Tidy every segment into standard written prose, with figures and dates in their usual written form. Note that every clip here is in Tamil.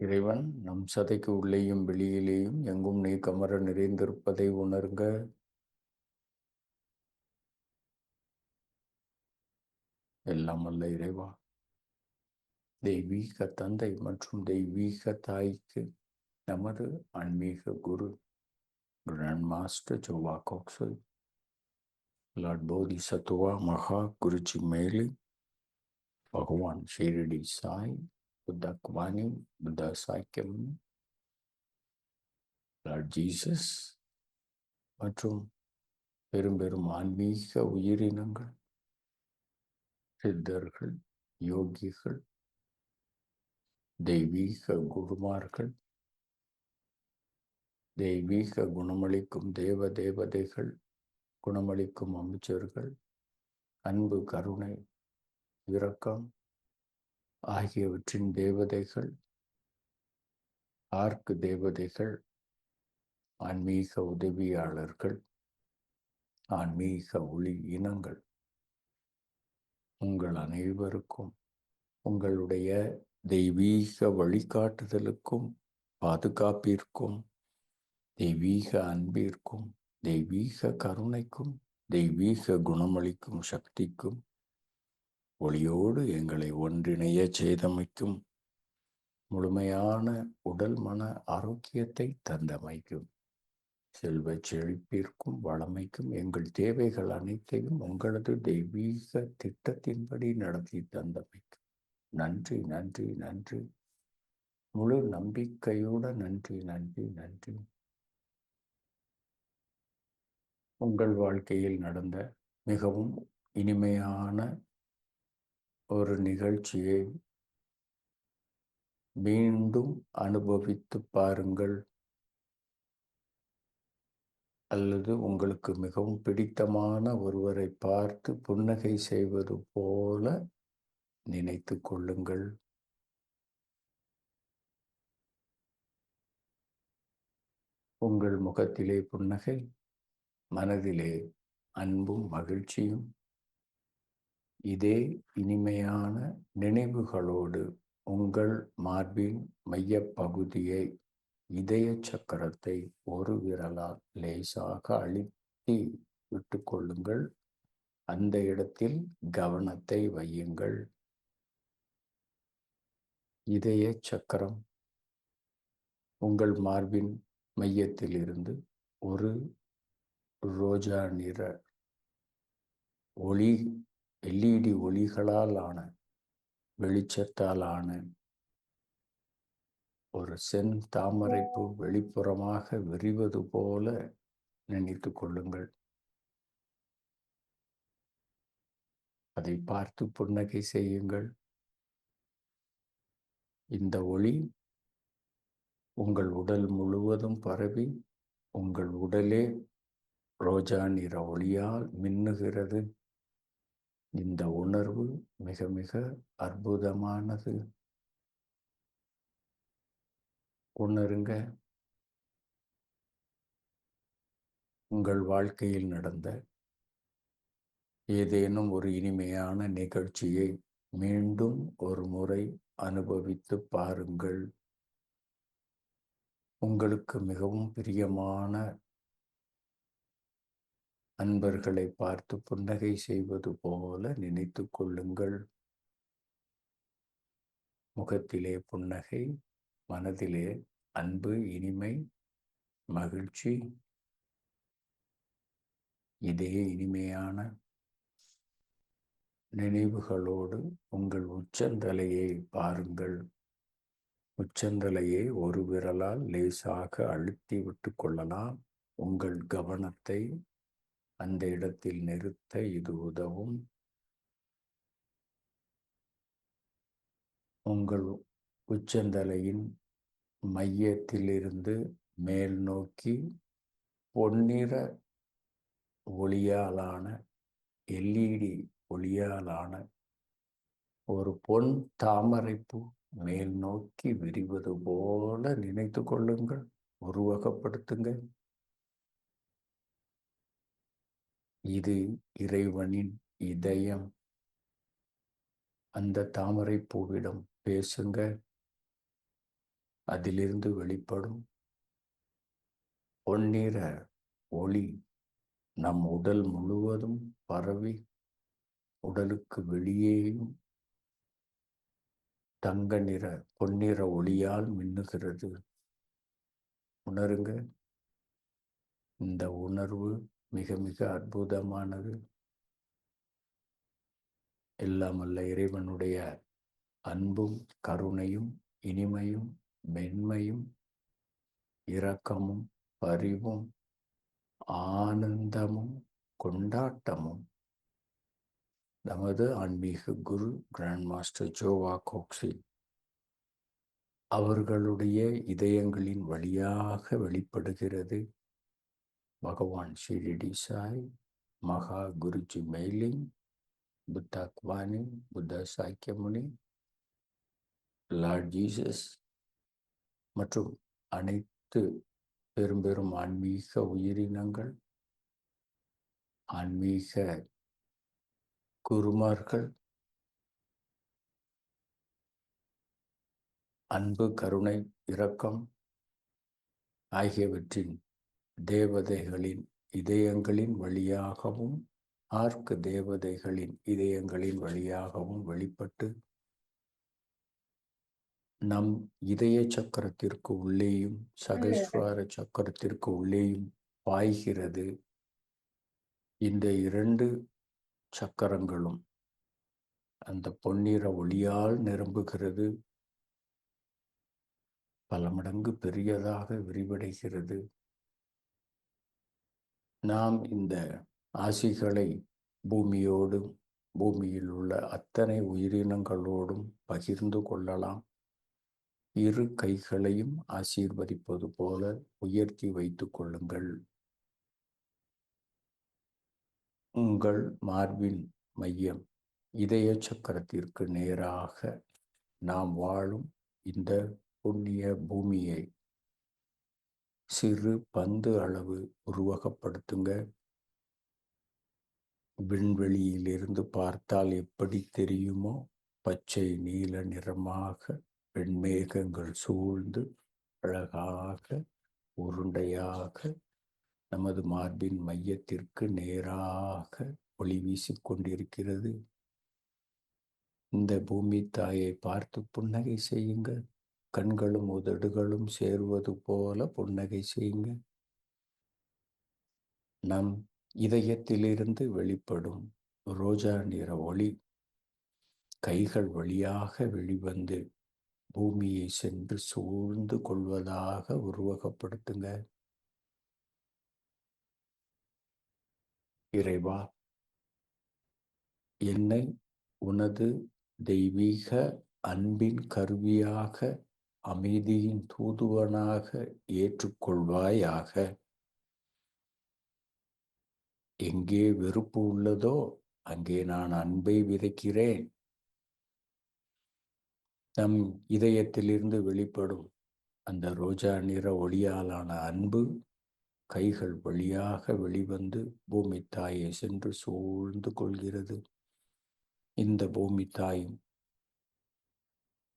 இறைவன் நம் சதைக்கு உள்ளேயும் வெளியிலேயும் எங்கும் நீக்கமர நிறைந்திருப்பதை உணர்க. எல்லாம் அல்ல இறைவா, தெய்வீக தந்தை மற்றும் தெய்வீக தாய்க்கு நமது ஆன்மீக குரு கிராண்ட் மாஸ்டர் ஜோவா கோக்ஸல், லார்ட் போதி சத்துவா மகா குருஜி மேலி, பகவான் ஷீரடி சாய், புத்தக்வானி புத்த சாக்கியம், லார்ட் ஜீசஸ் மற்றும் பெரும் பெரும் ஆன்மீக உயிரினங்கள், சித்தர்கள், யோகிகள், தெய்வீக குருமார்கள், தெய்வீக குணமளிக்கும் தேவ தேவதைகள், குணமளிக்கும் அமைச்சர்கள், அன்பு, கருணை, இரக்கம் ஆகியவற்றின் தேவதைகள், ஆர்க்கு தேவதைகள், ஆன்மீக உதவியாளர்கள், ஆன்மீக ஒளி இனங்கள், உங்கள் அனைவருக்கும் உங்களுடைய தெய்வீக வழிகாட்டுதலுக்கும் பாதுகாப்பிற்கும் தெய்வீக அன்பிற்கும் தெய்வீக கருணைக்கும் தெய்வீக குணமளிக்கும் சக்திக்கும் ஒளியோடு எங்களை ஒன்றிணைய சேதமைக்கும் முழுமையான உடல் மன ஆரோக்கியத்தை தந்தமைக்கும் செல்வ செழிப்பிற்கும் வளமைக்கும் எங்கள் தேவைகள் அனைத்தையும் உங்களது தெய்வீக திட்டத்தின்படி நடத்தி தந்தமைக்கும் நன்றி நன்றி நன்றி, முழு நம்பிக்கையோட நன்றி நன்றி நன்றி. உங்கள் வாழ்க்கையில் நடந்த மிகவும் இனிமையான ஒரு நிகழ்ச்சியை மீண்டும் அனுபவித்து பாருங்கள், அல்லது உங்களுக்கு மிகவும் பிடித்தமான ஒருவரை பார்த்து புன்னகை செய்வது போல நினைத்து கொள்ளுங்கள். உங்கள் முகத்திலே புன்னகை, மனதிலே அன்பும் மகிழ்ச்சியும் இதே இனிமையான நினைவுகளோடு உங்கள் மார்பின் மையப்பகுதியை, இதய சக்கரத்தை ஒரு விரலால் லேசாக அழுத்தி விட்டு கொள்ளுங்கள். அந்த இடத்தில் கவனத்தை வையுங்கள். இதய சக்கரம் உங்கள் மார்பின் மையத்தில் இருந்து ஒரு ரோஜா நிற ஒளி, LED ஒளிகளால் ஆன, வெளிச்சத்தால் ஆன ஒரு சென் தாமரைப்பூ வெளிப்புறமாக விரிவது போல நினைத்து கொள்ளுங்கள். அதை பார்த்து புன்னகை செய்யுங்கள். இந்த ஒளி உங்கள் உடல் முழுவதும் பரவி உங்கள் உடலே ரோஜா நிற ஒளியால் மின்னுகிறது. இந்த உணர்வு மிக மிக அற்புதமானது. உணருங்க. உங்கள் வாழ்க்கையில் நடந்த ஏதேனும் ஒரு இனிமையான நிகழ்ச்சியை மீண்டும் ஒரு முறை அனுபவித்து பாருங்கள். உங்களுக்கு மிகவும் பிரியமான அன்பர்களை பார்த்து புன்னகை செய்வது போல நினைத்து கொள்ளுங்கள். முகத்திலே புன்னகை, மனதிலே அன்பு, இனிமை, மகிழ்ச்சி. இதே இனிமையான நினைவுகளோடு உங்கள் உச்சந்தலையை பாருங்கள். உச்சந்தலையை ஒரு விரலால் லேசாக அழுத்தி விட்டு கொள்ளலாம். உங்கள் கவனத்தை அந்த இடத்தில் நிறுத்த இது உதவும். உங்கள் உச்சந்தலையின் மையத்திலிருந்து மேல் நோக்கி பொன்னிற ஒளியாலான, LED ஒளியாலான ஒரு பொன் தாமரைப்பூ மேல் நோக்கி விரிவது போல நினைத்து கொள்ளுங்கள். உருவகப்படுத்துங்க. இது இறைவனின் இதயம். அந்த தாமரை பூவிடம் பேசுங்க. அதிலிருந்து வெளிப்படும் பொன்னிற ஒளி நம் உடல் முழுவதும் பரவி உடலுக்கு வெளியேயும் தங்க நிற பொன்னிற ஒளியால் மின்னுகிறது. உணருங்க. இந்த உணர்வு மிக மிக அற்புதமானது. எல்லாம் வல்ல இறைவனுடைய அன்பும் கருணையும் இனிமையும் மென்மையும் இரக்கமும் பரிவும் ஆனந்தமும் கொண்டாட்டமும் நமது ஆன்மீக குரு கிராண்ட் மாஸ்டர் ஜோவா கோக்ஸி அவர்களுடைய இதயங்களின் வழியாக வெளிப்படுகிறது. பகவான் ஷிரடி சாய், மகா குருஜி மெய்லிங், புத்தா குவானி, புத்த சாக்கியமுனி, லார்ட் ஜீசஸ் மற்றும் அனைத்து பெரும் பெரும் ஆன்மீக உயிரினங்கள், ஆன்மீக குருமார்கள், அன்பு கருணை இரக்கம் ஆகியவற்றின் தேவதைகளின் இதயங்களின் வழியாகவும் ஆர்க்க தேவதைகளின் இதயங்களின் வழியாகவும் வெளிப்பட்டு நம் இதய சக்கரத்திற்கு உள்ளேயும் சகஸ்வர சக்கரத்திற்கு உள்ளேயும் பாய்கிறது. இந்த 2 சக்கரங்களும் அந்த பொன்னிற ஒளியால் நிரம்புகிறது. பல மடங்கு பெரியதாக விரிவடைகிறது. நாம் இந்த ஆசிகளை பூமியோடும் பூமியில் உள்ள அத்தனை உயிரினங்களோடும் பகிர்ந்து கொள்ளலாம். 2 கைகளையும் ஆசீர்வதிப்பது போல உயர்த்தி வைத்துக் கொள்ளுங்கள். உங்கள் மார்பின் மையம் இதய சக்கரத்திற்கு நேராக நாம் வாழும் இந்த புண்ணிய பூமியை சிறு பந்து அளவு உருவகப்படுத்துங்க. விண்வெளியிலிருந்து பார்த்தால் எப்படி தெரியுமோ பச்சை நீல நிறமாக வெண்மேகங்கள் சூழ்ந்து அழகாக உருண்டையாக நமது மார்பின் மையத்திற்கு நேராக ஒளி வீசிக்கொண்டிருக்கிறது. இந்த பூமி தாயை பார்த்து புன்னகை செய்யுங்க. கண்களும் உதடுகளும் சேர்வது போல புன்னகை செய்யுங்க. நம் இதயத்திலிருந்து வெளிப்படும் ரோஜா நிற ஒளி கைகள் வழியாக வெளிவந்து பூமியை சென்று சூழ்ந்து கொள்வதாக உருவகப்படுத்துங்க. இறைவா, என்னை உனது தெய்வீக அன்பின் கருவியாக அமைதியின் தூதுவனாக ஏற்றுக்கொள்வாயாக. எங்கே வெறுப்பு உள்ளதோ அங்கே நான் அன்பை விதைக்கிறேன். நம் இதயத்திலிருந்து வெளிப்படும் அந்த ரோஜா நிற ஒளியாலான அன்பு கைகள் வழியாக வெளிவந்து பூமி தாயை சென்று சூழ்ந்து கொள்கிறது. இந்த பூமி தாயும்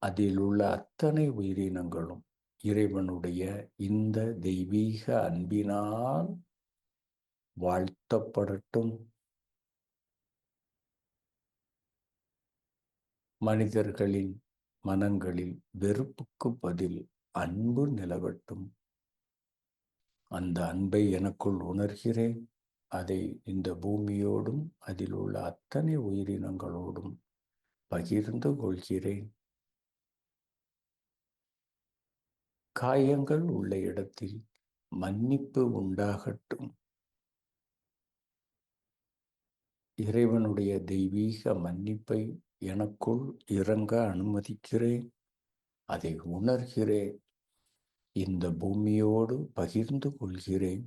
அதில் உள்ள அத்தனை உயிரினங்களும் இறைவனுடைய இந்த தெய்வீக அன்பினால் வாழ்த்தப்படட்டும். மனிதர்களின் மனங்களில் வெறுப்புக்கு பதில் அன்பு நிலவட்டும். அந்த அன்பை எனக்குள் உணர்கிறேன். அதை இந்த பூமியோடும் அதில் உள்ள அத்தனை உயிரினங்களோடும் பகிர்ந்து கொள்கிறேன். காயங்கள் உள்ள இடத்தில் மன்னிப்பு உண்டாகட்டும். இறைவனுடைய தெய்வீக மன்னிப்பை எனக்குள் இறங்க அனுமதிக்கிறேன். அதை உணர்கிறேன். இந்த பூமியோடு பகிர்ந்து கொள்கிறேன்.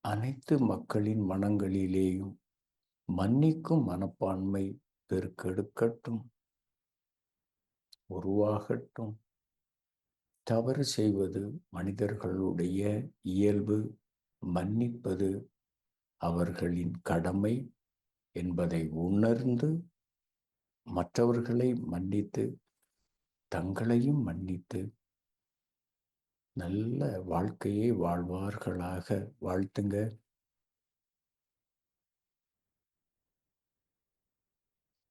அனைத்து மக்களின் மனங்களிலேயும் மன்னிக்கும் மனப்பான்மை பெருக்கெடுக்கட்டும், உருவாகட்டும். தவறு செய்வது மனிதர்களுடைய இயல்பு. மன்னிப்பது அவர்களின் கடமை என்பதை உணர்ந்து மற்றவர்களை மன்னித்து தங்களையும் மன்னித்து நல்ல வாழ்க்கையை வாழ்வார்களாக. வாழ்த்துங்க.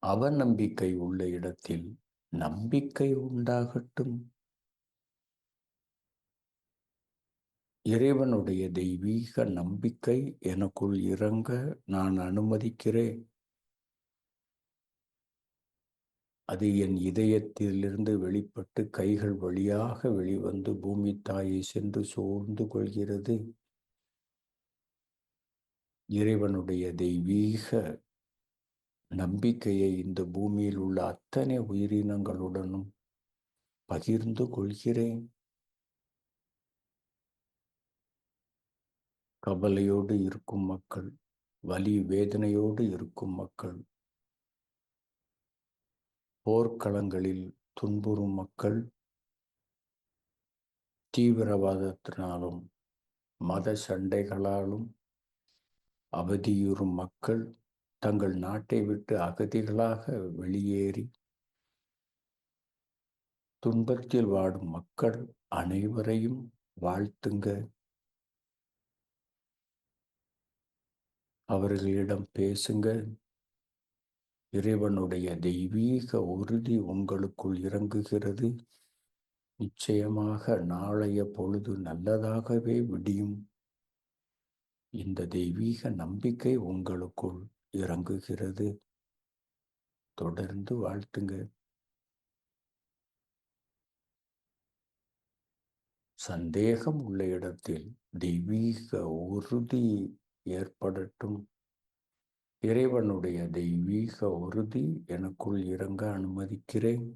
அவநம்பிக்கை உள்ள இடத்தில் நம்பிக்கை உண்டாகட்டும். இறைவனுடைய தெய்வீக நம்பிக்கை எனக்குள் இறங்க நான் அனுமதிக்கிறேன். அது என் இதயத்திலிருந்து வெளிப்பட்டு கைகள் வழியாக வெளிவந்து பூமி தாயை சென்று சூழ்ந்து கொள்கிறது. இறைவனுடைய தெய்வீக நம்பிக்கையை இந்த பூமியில் உள்ள அத்தனை உயிரினங்களுடனும் பகிர்ந்து கொள்கிறேன். கவலையோடு இருக்கும் மக்கள், வலி வேதனையோடு இருக்கும் மக்கள், போர்க்களங்களில் துன்புறும் மக்கள், தீவிரவாதத்தினாலும் மத சண்டைகளாலும் அவதியுறும் மக்கள், தங்கள் நாட்டை விட்டு அகதிகளாக வெளியேறி துன்பத்தில் வாடும் மக்கள் அனைவரையும் வாழ்த்துங்க. அவர்களிடம் பேசுங்க. இறைவனுடைய தெய்வீக உறுதி உங்களுக்குள் இறங்குகிறது. நிச்சயமாக நாளைய பொழுது நல்லதாகவே விடியும். இந்த தெய்வீக நம்பிக்கை உங்களுக்குள் இறங்குகிறது. தொடர்ந்து வாழ்த்துங்க. சந்தேகம் உள்ள இடத்தில் தெய்வீக உறுதி ஏற்படட்டும். இறைவனுடைய தெய்வீக உறுதி எனக்குள் இறங்க அனுமதிக்கிறேன்.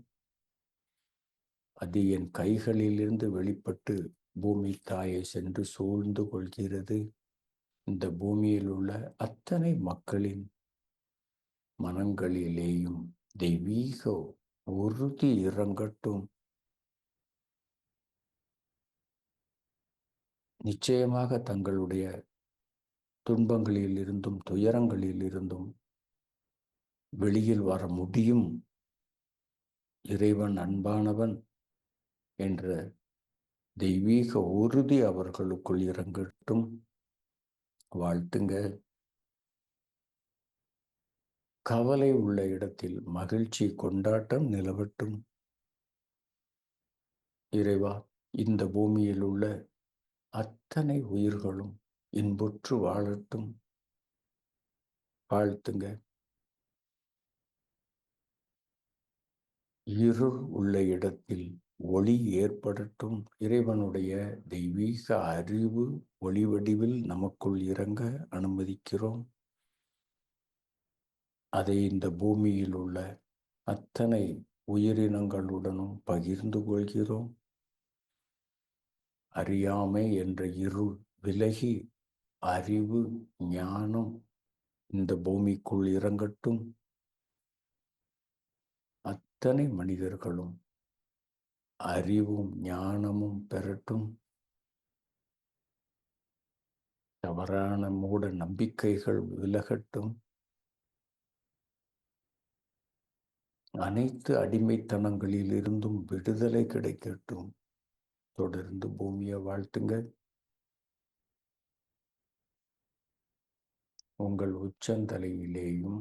அது என் கைகளிலிருந்து வெளிப்பட்டு பூமி தாயை சென்று சூழ்ந்து கொள்கிறது. இந்த பூமியில் உள்ள அத்தனை மக்களின் மனங்களிலேயும் தெய்வீக உறுதி இறங்கட்டும். நிச்சயமாக தங்களுடைய துன்பங்களில் இருந்தும் துயரங்களில் இருந்தும் வெளியில் வர முடியும். இறைவன் அன்பானவன் என்ற தெய்வீக உறுதி அவர்களுக்குள் இறங்கட்டும். வாழ்த்துங்க. கவலை உள்ள இடத்தில் மகிழ்ச்சி கொண்டாட்டம் நிலவட்டும். இறைவா, இந்த பூமியில் உள்ள அத்தனை உயிர்களும் இன்புற்று வாழட்டும். வாழ்த்துங்க. இருள் உள்ள இடத்தில் ஒளி ஏற்படட்டும். இறைவனுடைய தெய்வீக அறிவு ஒளி வடிவில் நமக்குள் இறங்க அனுமதிக்கிறோம். அதை இந்த பூமியில் உள்ள அத்தனை உயிரினங்களுடனும் பகிர்ந்து கொள்கிறோம். அறியாமை என்ற இருள் விலகி அறிவு ஞானம் இந்த பூமிக்குள் இறங்கட்டும். அத்தனை மனிதர்களும் அறிவும் ஞானமும் பெறட்டும். தவறான மூட நம்பிக்கைகள் விலகட்டும். அனைத்து அடிமைத்தனங்களில் இருந்தும் விடுதலை கிடைக்கட்டும். தொடர்ந்து பூமியை வாழ்த்துங்க. உங்கள் உச்சந்தலையிலேயும்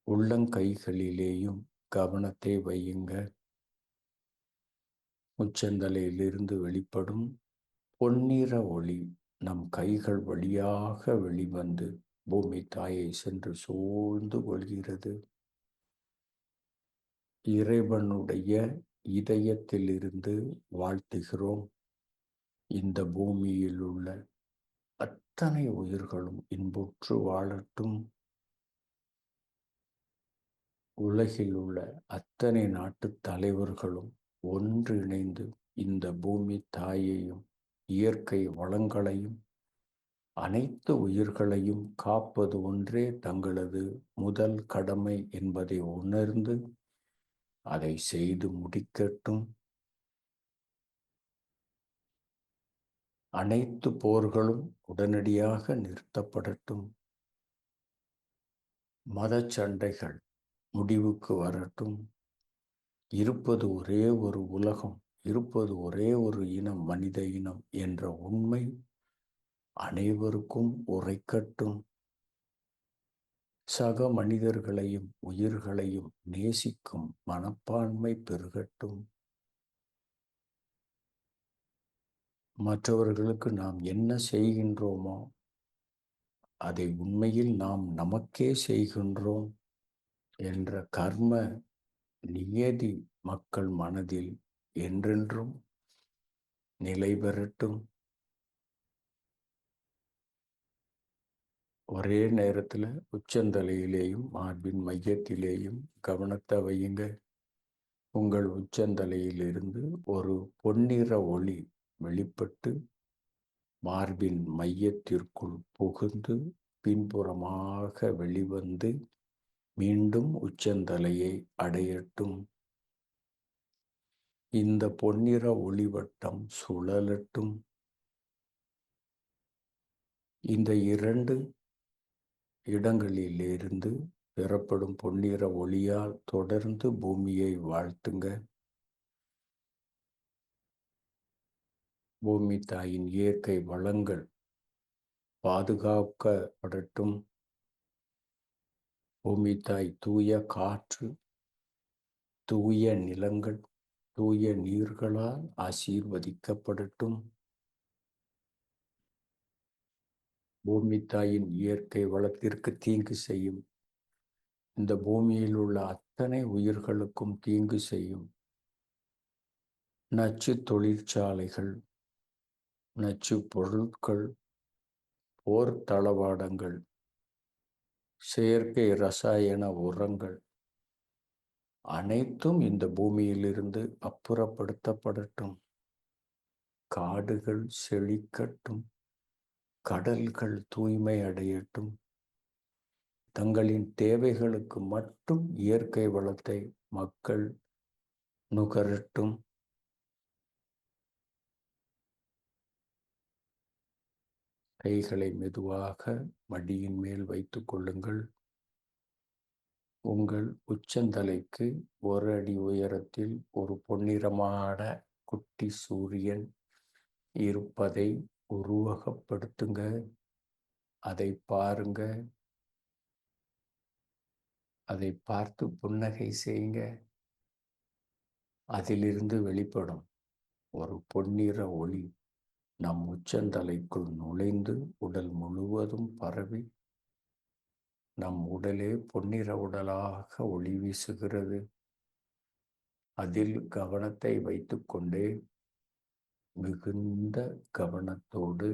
உள்ளங்கைகளிலேயும் கவனத்தை வையுங்க. உச்சந்தலையிலிருந்து வெளிப்படும் பொன்னிற ஒளி நம் கைகள் வழியாக வெளிவந்து பூமி தாயை சென்று சூழ்ந்து கொள்கிறது. இறைவனுடைய இதயத்திலிருந்து வாழ்த்துகிறோம். இந்த பூமியில் உள்ள அத்தனை உயிர்களும் இன்புற்று வாழட்டும். உலகில் உள்ள அத்தனை நாட்டு தலைவர்களும் ஒன்றிணைந்து இந்த பூமி தாயையும் இயற்கை வளங்களையும் அனைத்து உயிர்களையும் காப்பது ஒன்றே தங்களது முதல் கடமை என்பதை உணர்ந்து அதை செய்து முடிக்கட்டும். அனைத்து போர்களும் உடனடியாக நிறுத்தப்படட்டும். மத சண்டைகள் முடிவுக்கு வரட்டும். இருப்பது ஒரே ஒரு உலகம், இருப்பது ஒரே ஒரு இனம், மனித இனம் என்ற உண்மை அனைவருக்கும் உரைக்கட்டும். சக மனிதர்களையும் உயிர்களையும் நேசிக்கும் மனப்பான்மை பெருகட்டும். மற்றவர்களுக்கு நாம் என்ன செய்கின்றோமோ அதை உண்மையில் நாம் நமக்கே செய்கின்றோம் என்ற கர்ம நியதி மக்கள் மனதில் என்றென்றும் நிலை பெறட்டும். ஒரே நேரத்தில் உச்சந்தலையிலேயும் மார்பின் மையத்திலேயும் கவனத்தை வையுங்க. உங்கள் உச்சந்தலையிலிருந்து ஒரு பொன்னிற ஒளி வெளிப்பட்டு மார்பின் மையத்திற்குள் புகுந்து பின்புறமாக வெளிவந்து மீண்டும் உச்சந்தலையை அடையட்டும். இந்த பொன்னிற ஒளிவட்டம் சுழலட்டும். இந்த இரண்டு இடங்களிலிருந்து பெறப்படும் பொன்னிற ஒளியால் தொடர்ந்து பூமியை வாழ்த்துங்க. பூமி தாயின் இயற்கை வளங்கள் பாதுகாக்கப்படட்டும். பூமி தாய் தூய காற்று, தூய நிலங்கள், தூய நீர்களால் ஆசீர்வதிக்கப்படட்டும். பூமி தாயின் இயற்கை வளத்திற்கு தீங்கு செய்யும் இந்த பூமியில் உள்ள அத்தனை உயிர்களுக்கும் தீங்கு செய்யும் நச்சு தொழிற்சாலைகள், நச்சு பொருட்கள், போர் தளவாடங்கள், செயற்கை ரசாயன உரங்கள் அனைத்தும் இந்த பூமியிலிருந்து அப்புறப்படுத்தப்படட்டும். காடுகள் செழிக்கட்டும். கடல்கள் தூய்மை அடையட்டும். தங்களின் தேவைகளுக்கு மட்டும் இயற்கை வளத்தை மக்கள் நுகரட்டும். கைகளை மெதுவாக மடியின் மேல் வைத்துக் கொள்ளுங்கள். உங்கள் உச்சந்தலைக்கு ஒரு அடி உயரத்தில் ஒரு பொன்னிறமான குட்டி சூரியன் இருப்பதை உருவகப்படுத்துங்க. அதை பாருங்க. அதை பார்த்து புன்னகை செய்யுங்க. அதிலிருந்து வெளிப்படும் ஒரு பொன்னிற ஒளி நம் உச்சந்தலைக்குள் நுழைந்து உடல் முழுவதும் பரவி நம் உடலே பொன்னிற உடலாக ஒளி வீசுகிறது. அதில் கவனத்தை வைத்துக்கொண்டே மிகுந்த கவனத்தோடு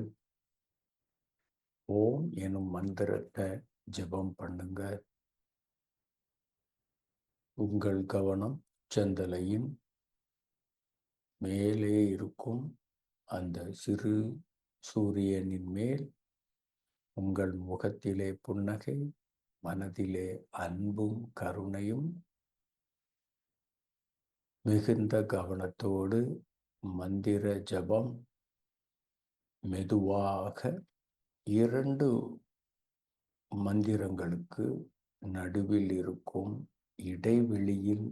ஓம் எனும் மந்திரத்தை ஜெபம் பண்ணுங்க. உங்கள் கவனம் உச்சந்தலையின் மேலே இருக்கும் அந்த சிறு சூரியனின் மேல். உங்கள் முகத்திலே புன்னகை, மனதிலே அன்பும் கருணையும். மிகுந்த கவனத்தோடு மந்திர ஜபம் மெதுவாக 2 மந்திரங்களுக்கு நடுவில் இருக்கும் இடைவெளியில்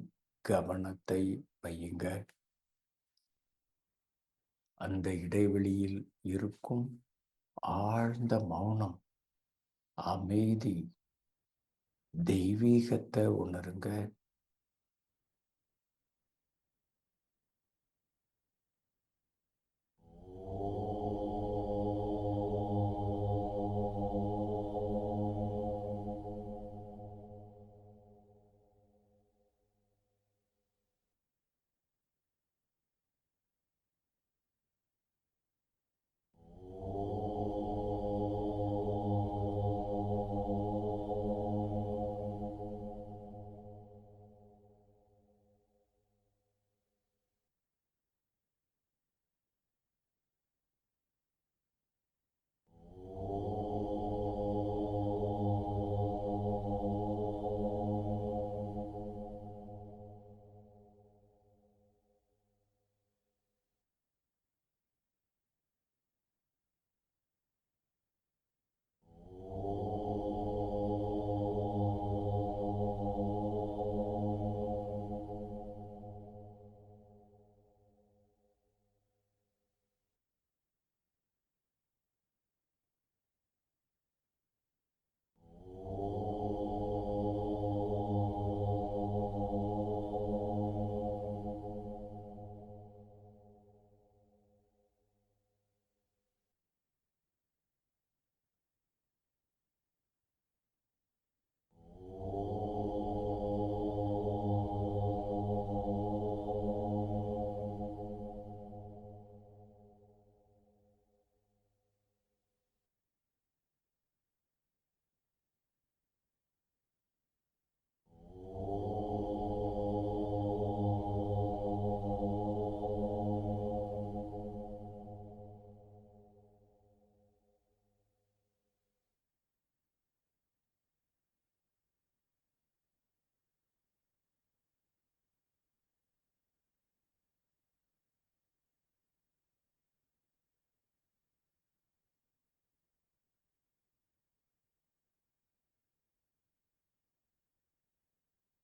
கவனத்தை வையுங்க. அந்த இடைவெளியில் இருக்கும் ஆழ்ந்த மௌனம், அமைதி, தெய்வீகத்தை உணருங்க.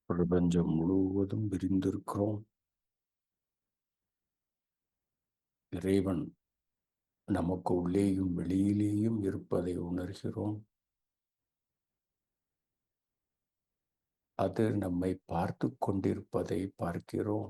பிரபஞ்சம் முழுவதும் விரிந்திருக்கிறோம். இறைவன் நமக்கு உள்ளேயும் வெளியிலேயும் இருப்பதை உணர்கிறோம். அது நம்மை பார்த்து கொண்டிருப்பதை பார்க்கிறோம்.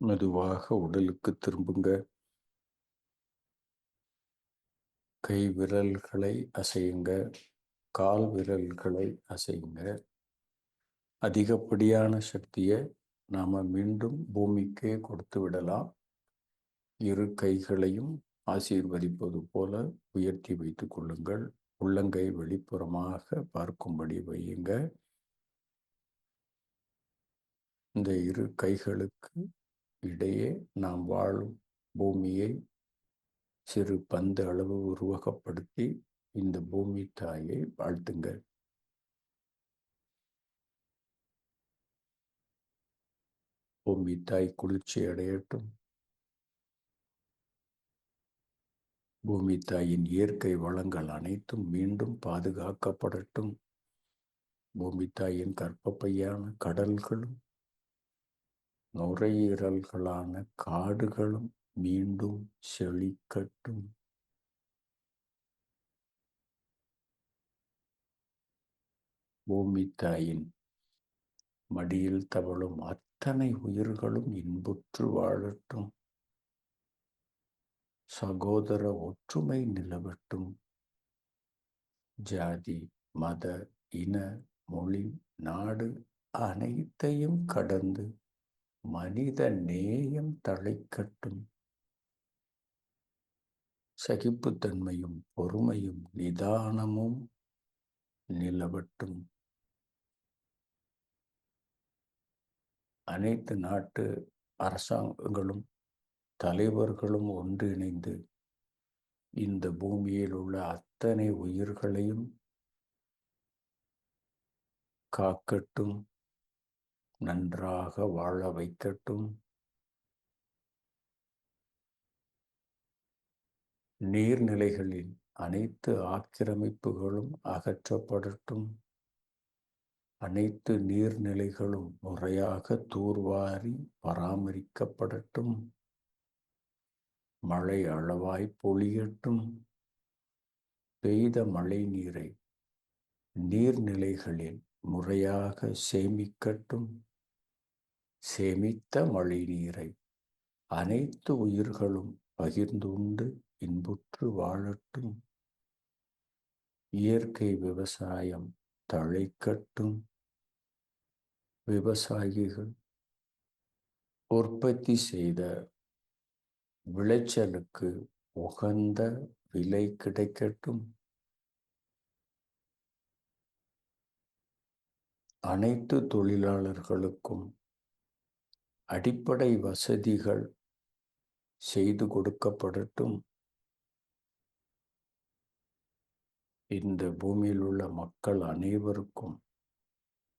மெதுவாக உடலுக்கு திரும்புங்க. கை விரல்களை அசையுங்க. கால் விரல்களை அசையுங்க. அதிகப்படியான சக்தியை நாம மீண்டும் பூமிக்கே கொடுத்து விடலாம். இரு கைகளையும் ஆசீர்வதிப்பது போல உயர்த்தி வைத்துக் கொள்ளுங்கள். உள்ளங்கை வெளிப்புறமாக பார்க்கும்படி வையுங்க. இந்த இரு கைகளுக்கு இடையே நாம் வாழும் பூமியை சிறு பந்து அளவு உருவகப்படுத்தி இந்த பூமி தாயை வாழ்த்துங்க. பூமி தாய் குளிர்ச்சி அடையட்டும். பூமி தாயின் இயற்கை வளங்கள் அனைத்தும் மீண்டும் பாதுகாக்கப்படட்டும். பூமி தாயின் கர்ப்பப்பையான கடல்களும் நுரையீரல்களான காடுகளும் மீண்டும் செழிக்கட்டும். பூமி தாயின் மடியில் தவழும் அத்தனை உயிர்களும் இன்புற்று வாழட்டும். சகோதர ஒற்றுமை நிலவட்டும். ஜாதி, மத, இன, மொழி, நாடு அனைத்தையும் கடந்து மனித நேயம் தழைக்கட்டும். சகிப்புத்தன்மையும் பொறுமையும் நிதானமும் நிலவட்டும். அனைத்து நாட்டு அரசாங்கங்களும் தலைவர்களும் ஒன்றிணைந்து இந்த பூமியில் உள்ள அத்தனை உயிர்களையும் காக்கட்டும், நன்றாக வாழ வைக்கட்டும். நீர்நிலைகளில் அனைத்து ஆக்கிரமிப்புகளும் அகற்றப்படட்டும். அனைத்து நீர்நிலைகளும் முறையாக தூர்வாரி பராமரிக்கப்படட்டும். மழை அளவாய் பொழியட்டும். பெய்த மழை நீரை நீர்நிலைகளில் முறையாக சேமிக்கட்டும். சேமித்த மழை நீரை அனைத்து உயிர்களும் பகிர்ந்துண்டு இன்புற்று வாழட்டும். இயற்கை விவசாயம் தழைக்கட்டும். விவசாயிகள் உற்பத்தி செய்த விளைச்சலுக்கு உகந்த விலை கிடைக்கட்டும். அனைத்து தொழிலாளர்களுக்கும் அடிப்படை வசதிகள் செய்து கொடுக்கப்படட்டும். இந்த பூமியில் உள்ள மக்கள் அனைவருக்கும்,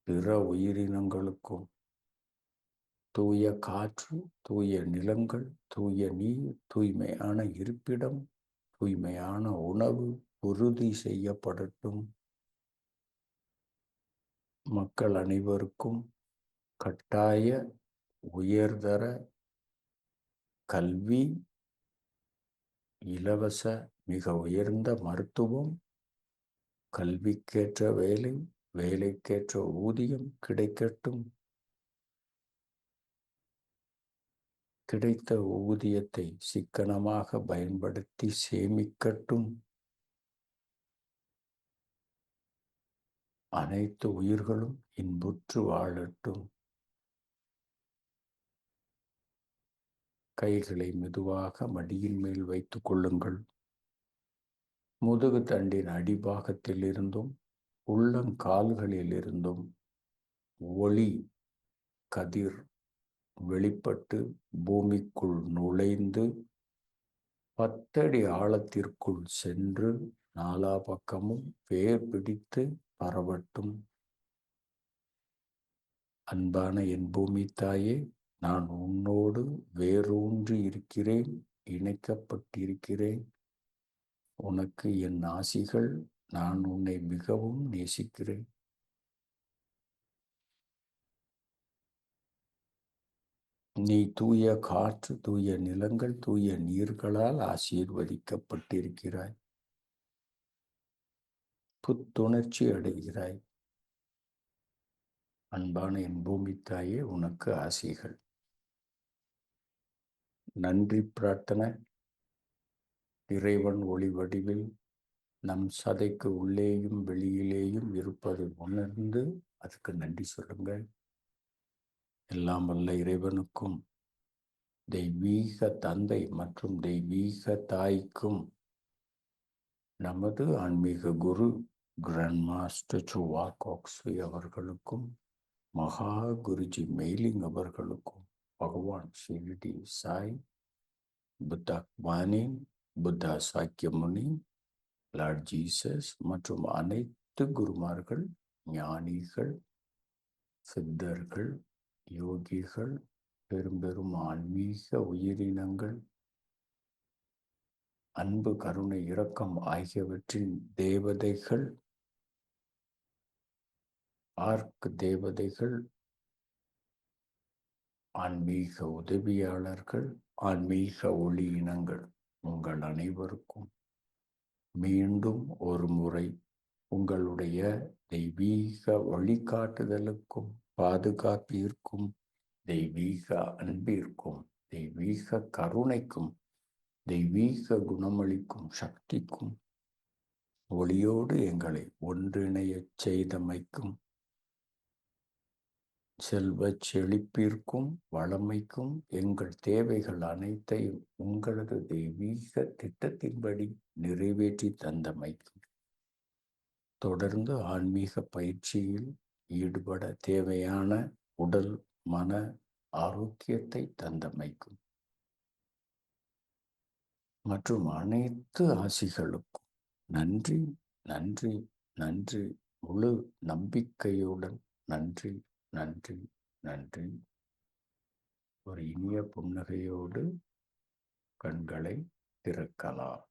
பிற உயிரினங்களுக்கும் தூய காற்று, தூய நிலங்கள், தூய நீர், தூய்மையான இருப்பிடம், தூய்மையான உணவு உறுதி செய்யப்படட்டும். மக்கள் அனைவருக்கும் கட்டாய உயர்தர கல்வி, இலவச மிக உயர்ந்த மருத்துவம், கல்விக்கேற்ற வேலை, வேலைக்கேற்ற ஊதியம் கிடைக்கட்டும். கிடைத்த ஊதியத்தை சிக்கனமாக பயன்படுத்தி சேமிக்கட்டும். அனைத்து உயிர்களும் இன்புற்று வாழட்டும். கைகளை மெதுவாக மடியின் மேல் வைத்துக் கொள்ளுங்கள். முதுகு தண்டின் அடிபாகத்தில் இருந்தும் உள்ளங்கால்களில் இருந்தும் ஒளி கதிர் வெளிப்பட்டு பூமிக்குள் நுழைந்து 10 அடி ஆழத்திற்குள் சென்று நாலா பக்கமும் வேர் பிடித்து பரவட்டும். அன்பான என் பூமி தாயே, நான் உன்னோடு வேரூன்றி இருக்கிறேன், இணைக்கப்பட்டிருக்கிறேன். உனக்கு என் ஆசிகள். நான் உன்னை மிகவும் நேசிக்கிறேன். நீ தூய காற்று, தூய நிலங்கள், தூய நீர்களால் ஆசீர்வதிக்கப்பட்டிருக்கிறாய். புத்துணர்ச்சி அடைகிறாய். அன்பான என் பூமி தாயே, உனக்கு ஆசிகள். நன்றி பிரார்த்தனை. இறைவன் ஒளி வடிவில் நம் சதைக்கு உள்ளேயும் வெளியிலேயும் இருப்பதை உணர்ந்து அதுக்கு நன்றி சொல்லுங்கள். எல்லாம் வல்ல இறைவனுக்கும், தெய்வீக தந்தை மற்றும் தெய்வீக தாய்க்கும், நமது ஆன்மீக குரு கிராண்ட் மாஸ்டர் சுவா காக்ஸ்வே அவர்களுக்கும், மகா குருஜி மெய்லிங் அவர்களுக்கும், Bhagwan Shirdi Sai, Buddha Guanyin, Buddha Shakyamuni, lord Jesus மற்றும் அனைத்து குருமார்கள், ஞானிகள், சித்தர்கள், யோகிகள், பெரும் ஆன்மீக உயிரினங்கள், அன்பு, கருணை, இரக்கம் ஆகியவற்றின் தேவதைகள், ஆர்க் தேவதைகள், ஆன்மீக உதவியாளர்கள், ஆன்மீக ஒளி இனங்கள், உங்கள் அனைவருக்கும் மீண்டும் ஒரு முறை உங்களுடைய தெய்வீக வழிகாட்டுதலுக்கும், பாதுகாப்பிற்கும், தெய்வீக அன்பிற்கும், தெய்வீக கருணைக்கும், தெய்வீக குணமளிக்கும் சக்திக்கும், ஒளியோடு எங்களை ஒன்றிணையச் செய்தமைக்கும் செல்வச் செழிப்பிற்கும் வளமைக்கும் எங்கள் தேவைகள் அனைத்தையும் உங்களது தெய்வீக திட்டத்தின்படி நிறைவேற்றி தந்தமைக்கும், தொடர்ந்து ஆன்மீக பயிற்சியில் ஈடுபட தேவையான உடல் மன ஆரோக்கியத்தை தந்தமைக்கும் மற்றும் அனைத்து ஆசிகளுக்கும் நன்றி, நன்றி, நன்றி. முழு நம்பிக்கையுடன் நன்றி, நன்றி, நன்றி. ஒரு இனிய புன்னகையோடு கண்களை திறக்கலாம்.